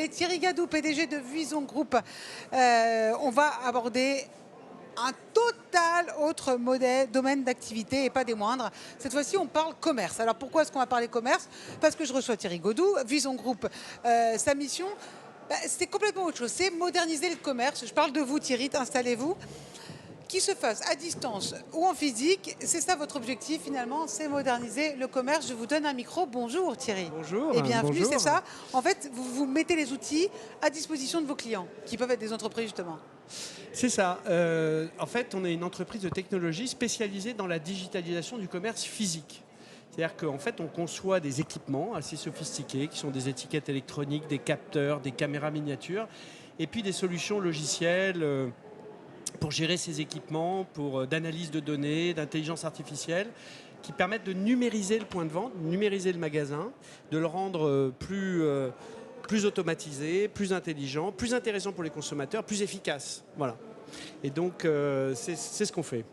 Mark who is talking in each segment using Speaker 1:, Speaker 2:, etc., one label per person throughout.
Speaker 1: Thierry Gadou, PDG de Vuitton Group. On va aborder un total autre domaine d'activité et pas des moindres. Cette fois-ci, on parle commerce. Alors pourquoi est-ce qu'on va parler commerce? Parce que je reçois Thierry Gadou, Vuitton Group. Sa mission, c'est complètement autre chose. C'est moderniser le commerce. Je parle de vous, Thierry, installez-vous. Qui se fasse à distance ou en physique, c'est ça votre objectif finalement, c'est moderniser le commerce. Je vous donne un micro. Bonjour Thierry.
Speaker 2: Bonjour.
Speaker 1: Et bienvenue,
Speaker 2: bonjour.
Speaker 1: c'est ça. En fait, vous mettez les outils à disposition de vos clients, qui peuvent être des entreprises justement.
Speaker 2: C'est ça. En fait, on est une entreprise de technologie spécialisée dans la digitalisation du commerce physique. C'est-à-dire qu'en fait, on conçoit des équipements assez sophistiqués, qui sont des étiquettes électroniques, des capteurs, des caméras miniatures, et puis des solutions logicielles pour gérer ces équipements, d'analyse de données, d'intelligence artificielle, qui permettent de numériser le point de vente, numériser le magasin, de le rendre plus automatisé, plus intelligent, plus intéressant pour les consommateurs, plus efficace. Voilà. Et donc, c'est ce qu'on fait.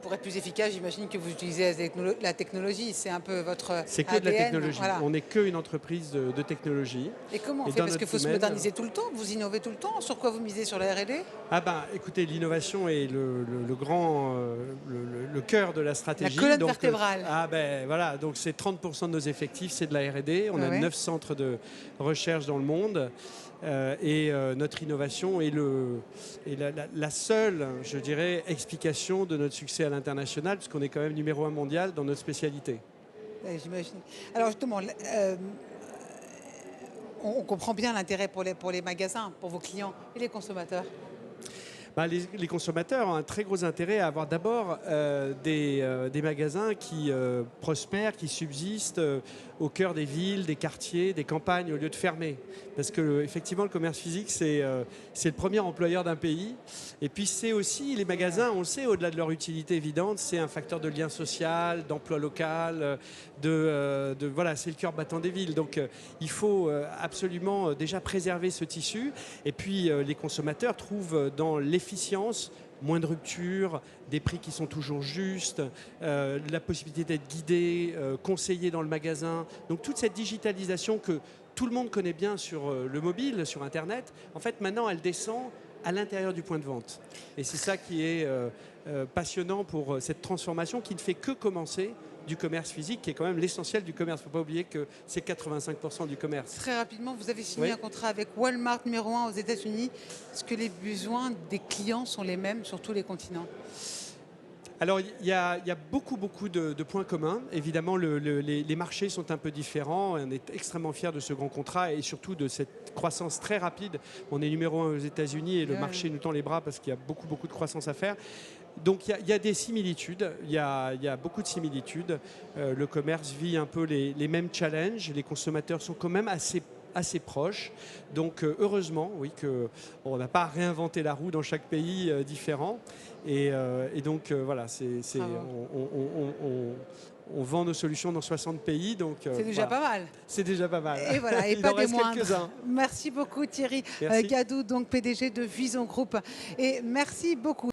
Speaker 1: Pour être plus efficace, j'imagine que vous utilisez la technologie. C'est un peu votre ADN.
Speaker 2: C'est que de la technologie.
Speaker 1: Voilà.
Speaker 2: On n'est qu'une entreprise de technologie.
Speaker 1: Et comment on fait? Parce qu'il faut se moderniser tout le temps, vous innovez tout le temps. Sur quoi vous misez? Sur la R&D?
Speaker 2: Ah ben, écoutez, l'innovation est le cœur de la stratégie.
Speaker 1: La colonne vertébrale.
Speaker 2: Voilà, donc c'est 30% de nos effectifs, c'est de la R&D. On a 9 centres de recherche dans le monde. Notre innovation est la seule, je dirais, explication de notre succès à l'international, puisqu'on est quand même numéro 1 mondial dans notre spécialité.
Speaker 1: J'imagine. Alors justement, on comprend bien l'intérêt pour les magasins, pour vos clients et les consommateurs.
Speaker 2: Les consommateurs ont un très gros intérêt à avoir d'abord des magasins qui prospèrent, qui subsistent au cœur des villes, des quartiers, des campagnes, au lieu de fermer. Parce que effectivement, le commerce physique, c'est le premier employeur d'un pays. Et puis c'est aussi, les magasins, on le sait, au-delà de leur utilité évidente, c'est un facteur de lien social, d'emploi local, voilà, c'est le cœur battant des villes. Donc il faut absolument déjà préserver ce tissu. Et puis les consommateurs trouvent dans l'efficience, moins de ruptures, des prix qui sont toujours justes, la possibilité d'être guidé, conseillé dans le magasin. Donc toute cette digitalisation que tout le monde connaît bien sur le mobile, sur Internet, en fait maintenant elle descend à l'intérieur du point de vente. Et c'est ça qui est passionnant pour cette transformation qui ne fait que commencer du commerce physique, qui est quand même l'essentiel du commerce. Il ne faut pas oublier que c'est 85% du commerce.
Speaker 1: Très rapidement, vous avez signé un contrat avec Walmart numéro 1 aux États-Unis. Est-ce que les besoins des clients sont les mêmes sur tous les continents?
Speaker 2: Alors, il y a beaucoup de points communs. Évidemment, les marchés sont un peu différents. On est extrêmement fiers de ce grand contrat et surtout de cette croissance très rapide. On est numéro 1 aux États-Unis et le marché nous tend les bras parce qu'il y a beaucoup de croissance à faire. Donc il y a des similitudes, il y a beaucoup de similitudes. Le commerce vit un peu les mêmes challenges. Les consommateurs sont quand même assez proches. Donc heureusement, oui, qu'on n'a pas à réinventer la roue dans chaque pays différent. Et donc voilà, on vend nos solutions dans 60 pays. C'est
Speaker 1: déjà pas mal.
Speaker 2: C'est déjà pas mal.
Speaker 1: Et voilà, et pas des moindres. Merci beaucoup Thierry Gadou, donc PDG de Vuitton Group. Et merci beaucoup.